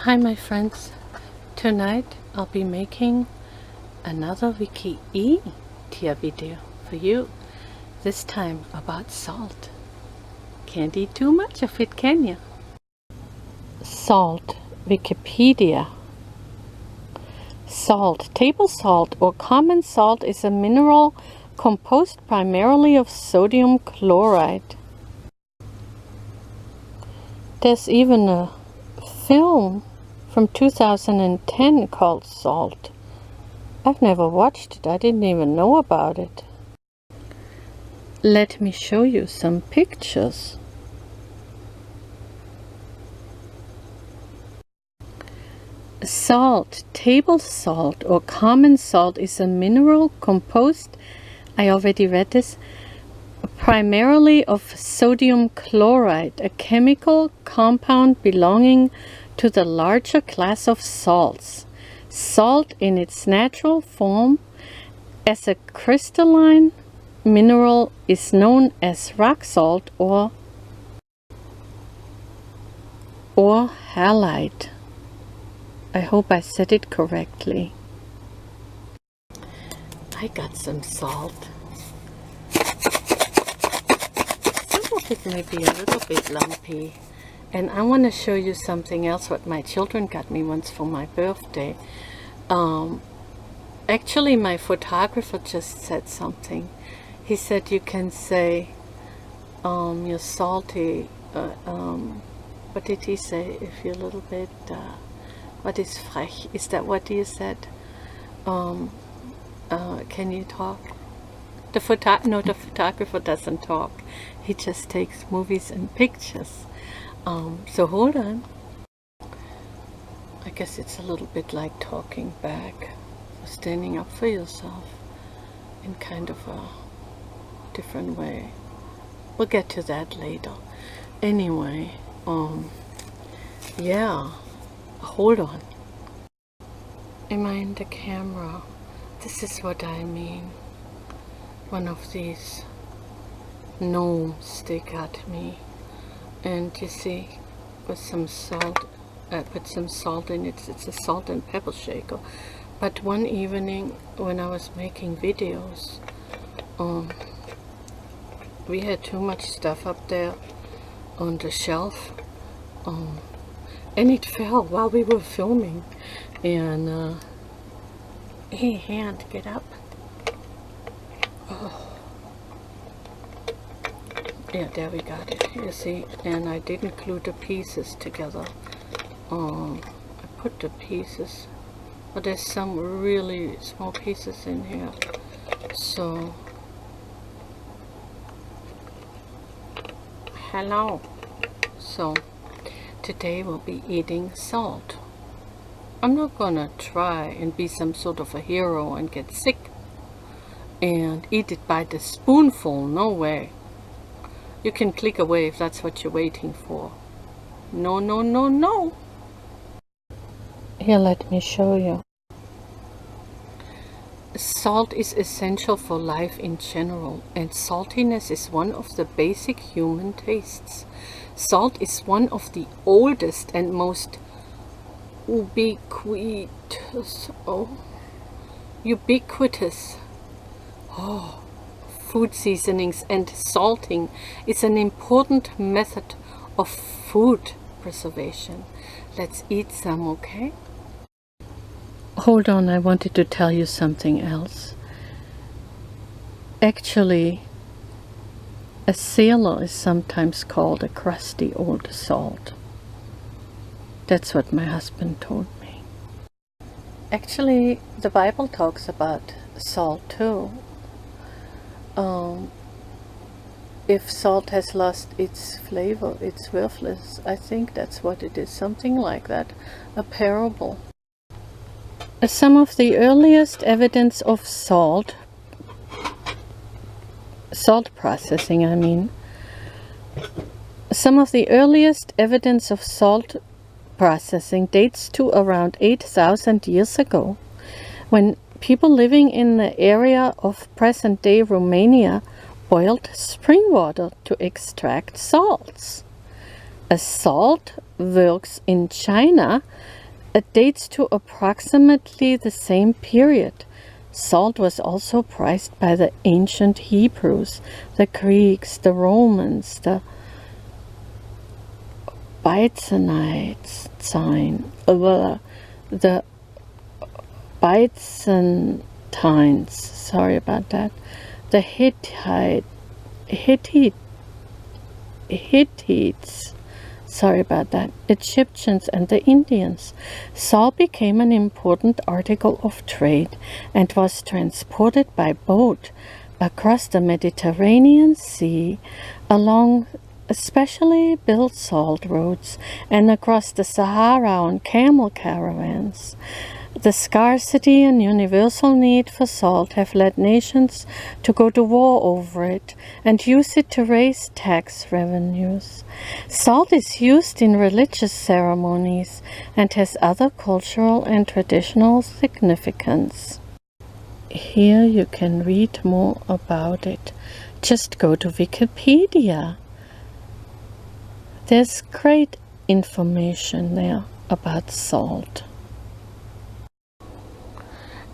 Hi my friends, tonight I'll be making another WikiEATia video for you, this time about salt. Can't eat too much of it, can you? Salt, Wikipedia. Salt, table salt or common salt is a mineral composed primarily of sodium chloride. There's even a film from 2010 called Salt. I've never watched it. I didn't even know about it. Let me show you some pictures. Salt, table salt or common salt is a mineral composed, I already read this, primarily of sodium chloride, a chemical compound belonging to the larger class of salts. Salt in its natural form as a crystalline mineral is known as rock salt or halide. I hope I said it correctly. I got some salt. Some of it may be a little bit lumpy. And I want to show you something else what my children got me once for my birthday. Actually my photographer just said something. He said you can say you're salty. What did he say? If you're a little bit what is frech? Is that what you said? Can you talk? The photographer doesn't talk. He just takes movies and pictures. So hold on. I guess it's a little bit like talking back, standing up for yourself in kind of a different way. We'll get to that later. Anyway, yeah, hold on. Am I in the camera? This is what I mean. One of these gnomes, they got me. And you see, with some salt, put some salt in it. It's a salt and pepper shaker. But one evening when I was making videos, we had too much stuff up there on the shelf, and it fell while we were filming. And hey, hand, get up. Oh. Yeah, there we got it. You see, and I didn't glue the pieces together. I put the pieces, but there's some really small pieces in here. So, hello. So, today we'll be eating salt. I'm not gonna try and be some sort of a hero and get sick and eat it by the spoonful. No way. You can click away if that's what you're waiting for. No, no, no, no. Here, let me show you. Salt is essential for life in general, and saltiness is one of the basic human tastes. Salt is one of the oldest and most ubiquitous food seasonings, and salting is an important method of food preservation. Let's eat some, okay? Hold on, I wanted to tell you something else. Actually, a sailor is sometimes called a crusty old salt. That's what my husband told me. Actually, the Bible talks about salt too. If salt has lost its flavor, it's worthless. I think that's what it is, something like that, a parable. Some of the earliest evidence of salt processing, I mean. Some of the earliest evidence of salt processing dates to around 8,000 years ago, when people living in the area of present-day Romania boiled spring water to extract salts. A salt works in China dates to approximately the same period. Salt was also prized by the ancient Hebrews, the Greeks, the Romans, the Byzantines, the Byzantines, sorry about that, the Hittites, sorry about that, Egyptians and the Indians. Salt became an important article of trade and was transported by boat across the Mediterranean Sea along especially built salt roads and across the Sahara on camel caravans. The scarcity and universal need for salt have led nations to go to war over it and use it to raise tax revenues. Salt is used in religious ceremonies and has other cultural and traditional significance. Here you can read more about it. Just go to Wikipedia. There's great information there about salt.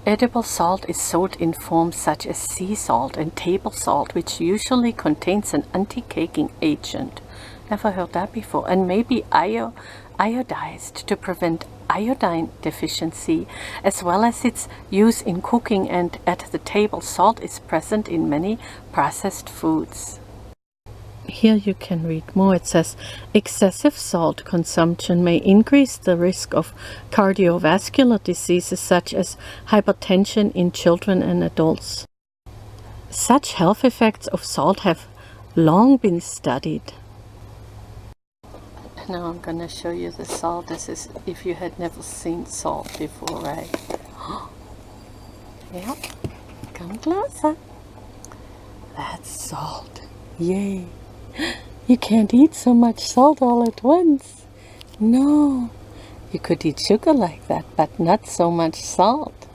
Edible salt is sold in forms such as sea salt and table salt, which usually contains an anticaking agent. Never heard that before. And maybe iodized to prevent iodine deficiency, as well as its use in cooking and at the table. Salt is present in many processed foods. Here you can read more. It says, excessive salt consumption may increase the risk of cardiovascular diseases such as hypertension in children and adults. Such health effects of salt have long been studied. Now I'm going to show you the salt. This is if you had never seen salt before, right? Yeah, come closer. That's salt. Yay! You can't eat so much salt all at once. No, you could eat sugar like that, but not so much salt.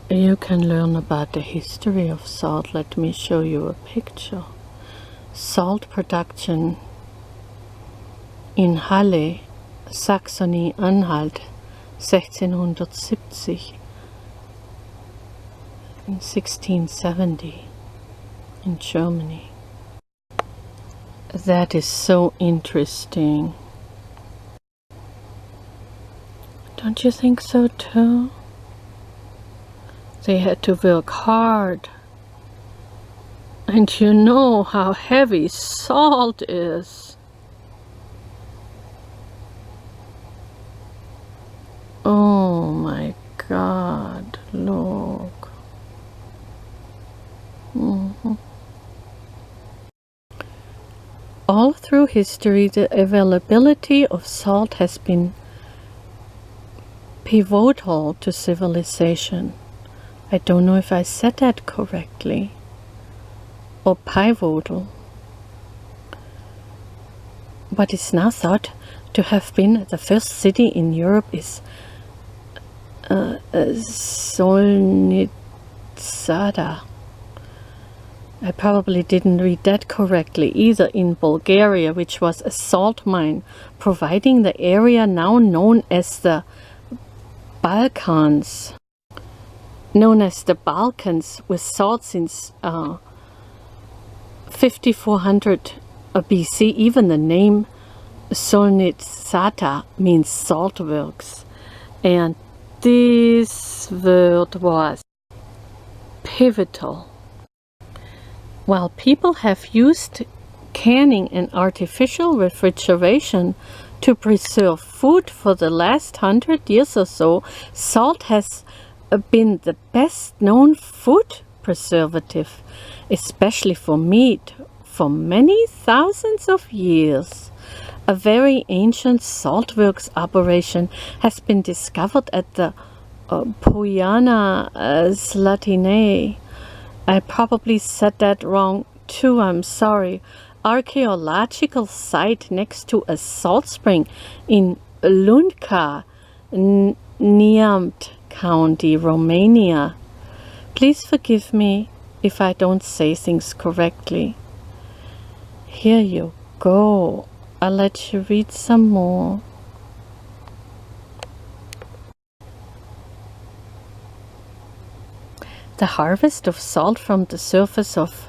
You can learn about the history of salt. Let me show you a picture. Salt production in Halle, Saxony-Anhalt, 1670, in 1670, in Germany. That is so interesting. Don't you think so too? They had to work hard. And you know how heavy salt is. Oh my God, look. All through history, the availability of salt has been pivotal to civilization. I don't know if I said that correctly. Or pivotal. What is now thought to have been the first city in Europe is Solnicada. I probably didn't read that correctly either. In Bulgaria, which was a salt mine, providing the area now known as the Balkans. With salt since 5400 BC. Even the name Solnicada means salt works. And this word was pivotal. While people have used canning and artificial refrigeration to preserve food for the last 100 years or so, salt has been the best known food preservative, especially for meat, for many thousands of years. A very ancient saltworks operation has been discovered at the Poiana Slatinae. I probably said that wrong too, I'm sorry. Archaeological site next to a salt spring in Lunca, Neamt County, Romania. Please forgive me if I don't say things correctly. Here you go. I'll let you read some more. The harvest of salt from the surface of,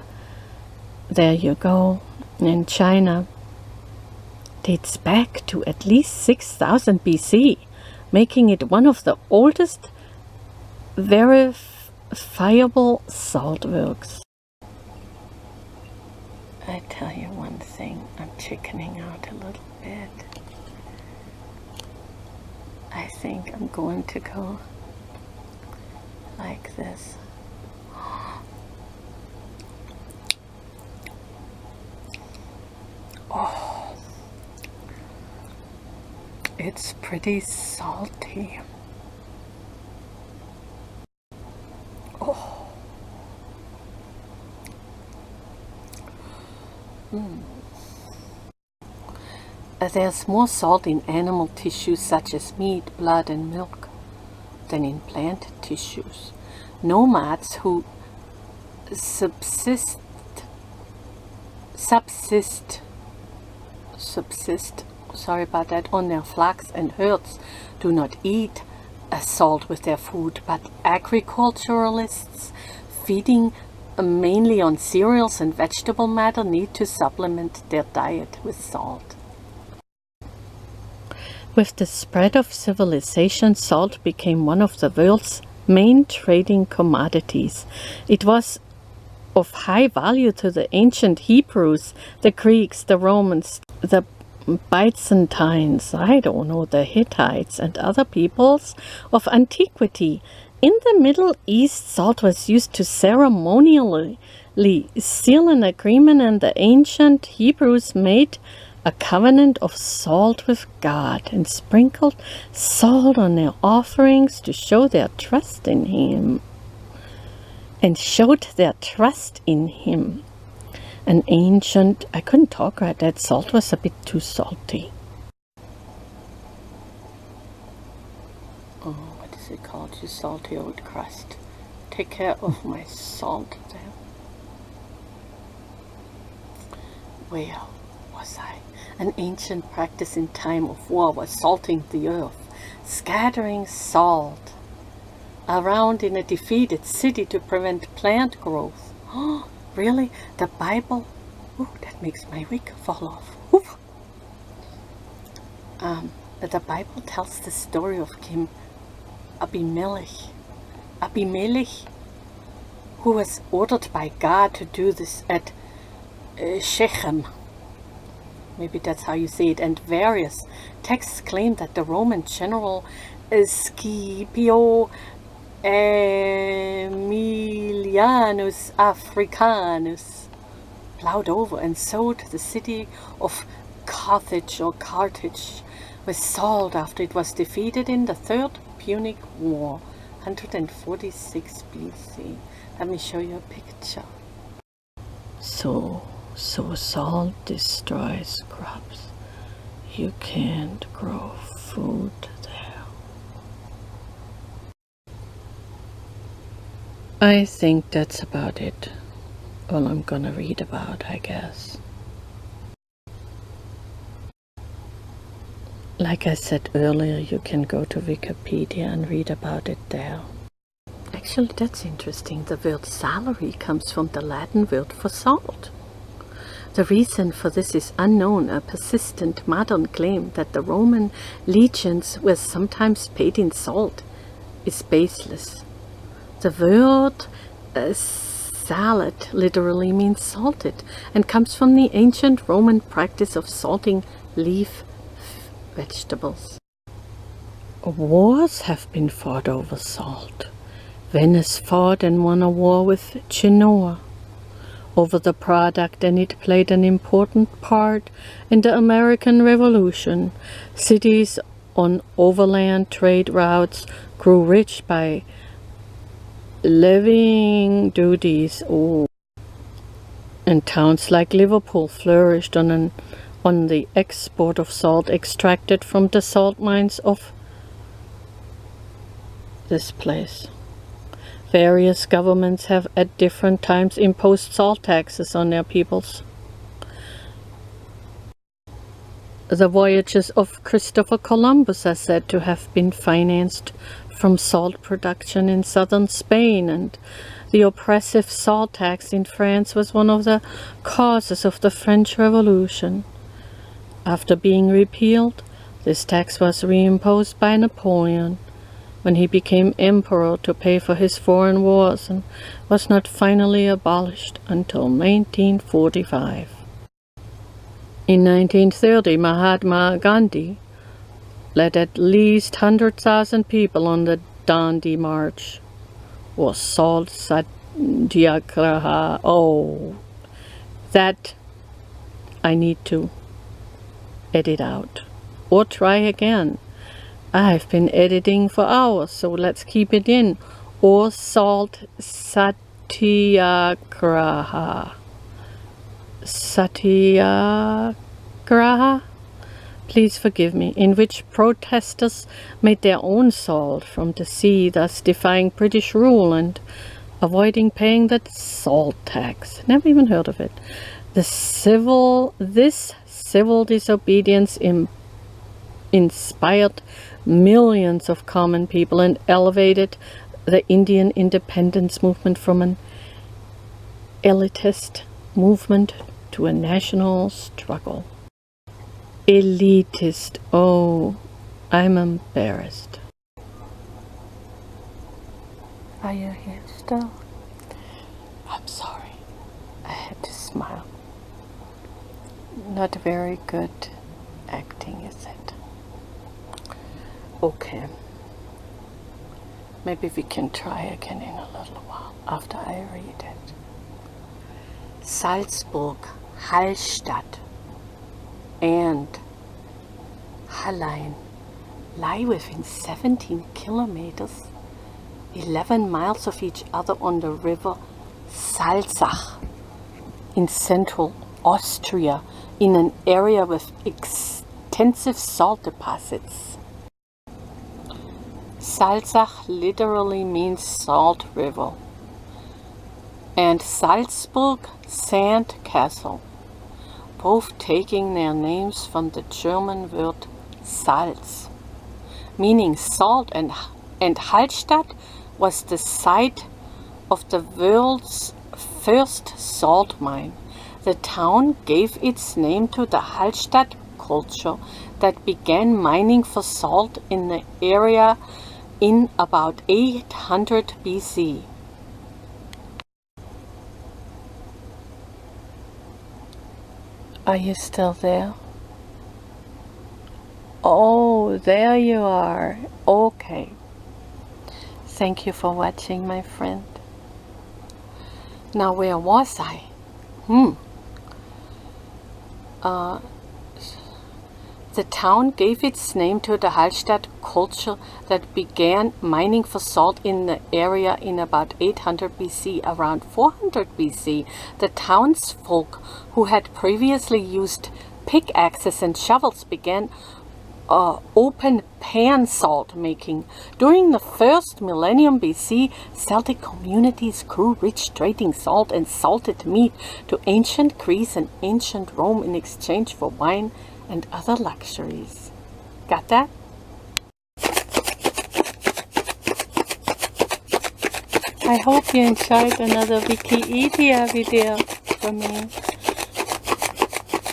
there you go, in China dates back to at least 6000 BC, making it one of the oldest verifiable salt works. I tell you one thing, I'm chickening out a little bit. I think I'm going to go like this. Oh, it's pretty salty. Oh. There's more salt in animal tissues such as meat, blood and milk than in plant tissues. Nomads who subsist, sorry about that, on their flocks and herds do not eat salt with their food, but agriculturalists feeding mainly on cereals and vegetable matter need to supplement their diet with salt. With the spread of civilization, salt became one of the world's main trading commodities. It was of high value to the ancient Hebrews, the Greeks, the Romans, the Byzantines, the Hittites and other peoples of antiquity. In the Middle East, salt was used to ceremonially seal an agreement, and the ancient Hebrews made a covenant of salt with God and sprinkled salt on their offerings to show their trust in Him. And showed their trust in Him. An ancient, I couldn't talk right, that salt was a bit too salty. Oh, what is it called? You salty old crust. Take care of my salt there. Where was I? An ancient practice in time of war was salting the earth, scattering salt around in a defeated city to prevent plant growth. Oh, really? The Bible? Ooh, that makes my wig fall off. Oof. The Bible tells the story of King Abimelech, who was ordered by God to do this at Shechem. Maybe that's how you say it. And various texts claim that the Roman general Scipio Aemilianus Africanus plowed over and sowed the city of Carthage with salt after it was defeated in the Third Punic War, 146 BC. Let me show you a picture. So salt destroys crops. You can't grow food there. I think that's about it. All I'm gonna read about, I guess. Like I said earlier, you can go to Wikipedia and read about it there. Actually, that's interesting. The word salary comes from the Latin word for salt. The reason for this is unknown. A persistent modern claim that the Roman legions were sometimes paid in salt is baseless. The word salad literally means salted and comes from the ancient Roman practice of salting leaf vegetables. Wars have been fought over salt. Venice fought and won a war with Genoa over the product, and it played an important part in the American Revolution. Cities on overland trade routes grew rich by levying duties. And towns like Liverpool flourished on the export of salt extracted from the salt mines of this place. Various governments have at different times imposed salt taxes on their peoples. The voyages of Christopher Columbus are said to have been financed from salt production in southern Spain, and the oppressive salt tax in France was one of the causes of the French Revolution. After being repealed, this tax was reimposed by Napoleon when he became emperor to pay for his foreign wars, and was not finally abolished until 1945. In 1930, Mahatma Gandhi led at least 100,000 people on the Dandi March, or Salt Satyagraha. Oh, that I need to edit out, or try again. I've been editing for hours, so let's keep it in. Or Salt Satyagraha. Satyagraha? Please forgive me, in which protesters made their own salt from the sea, thus defying British rule and avoiding paying the salt tax. Never even heard of it. This civil disobedience inspired millions of common people and elevated the Indian independence movement from an elitist movement to a national struggle. Elitist. Oh, I'm embarrassed. Are you here still? I'm sorry. I had to smile. Not very good acting, is it? Okay. Maybe we can try again in a little while after I read it. Salzburg, Hallstatt, and Hallein lie within 17 kilometers, 11 miles of each other on the river Salzach in central Austria, in an area with extensive salt deposits. Salzach literally means salt river, and Salzburg, sand castle, both taking their names from the German word Salz, meaning salt, and Hallstatt was the site of the world's first salt mine. The town gave its name to the Hallstatt culture that began mining for salt in the area in about 800 BC. Are you still there? Oh, there you are. Okay. Thank you for watching, my friend. Now, where was I? The town gave its name to the Hallstatt culture that began mining for salt in the area in about 800 BC. Around 400 BC, the townsfolk who had previously used pickaxes and shovels began open pan salt making. During the first millennium BC, Celtic communities grew rich, trading salt and salted meat to ancient Greece and ancient Rome in exchange for wine and other luxuries. Got that? I hope you enjoyed another WikiEATia video from me.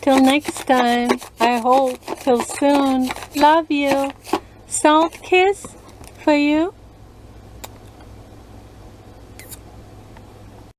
Till next time, I hope. Till soon. Love you. Salt kiss for you.